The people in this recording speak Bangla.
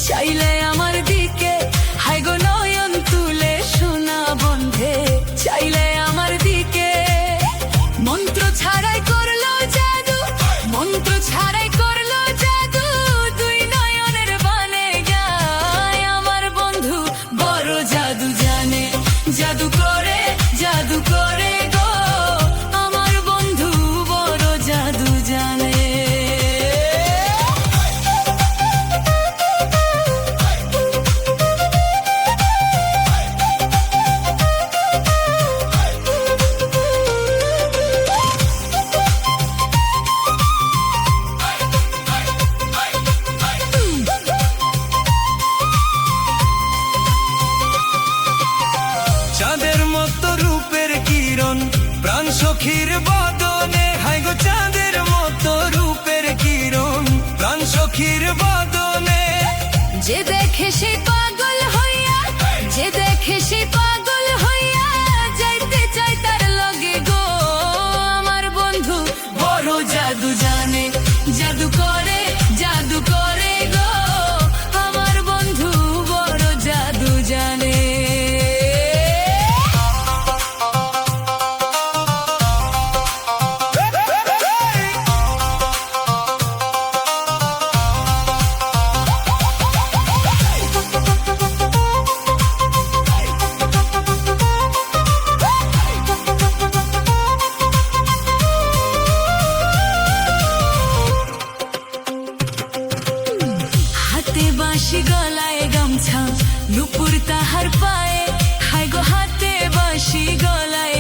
চাইলে আমার দিকে, হাই গো নয়ন তুলে সোনা বন্ধে চাইলে আমার দিকে। মন্ত্র ছাড়াই করলো জাদু, মন্ত্র ছাড়াই করলো জাদু, দুই নয়নের বানে গায় আমার বন্ধু বড় জাদু জানে। জাদু করে গো আমার বন্ধু বড় জাদু জানে। চাঁদের মতো রূপের কিরণ প্রাণ সখীর বদনে, হাই গো চাঁদের মতো রূপের কিরণ প্রাণ সখীর বদনে। যে দেখে সে পাগল হইয়া, যে দেখে সে পাগল হইয়া যাইতে চাই তার লগে গো আমার বন্ধু বড় জাদু জানে। জাদু করে গো আমার বন্ধু বড় জাদু জানে। হাতে বাঁশি গলায় গামছা, নুপুর তাহার পায়ে, হাই গো হাতে বাঁশি গলায়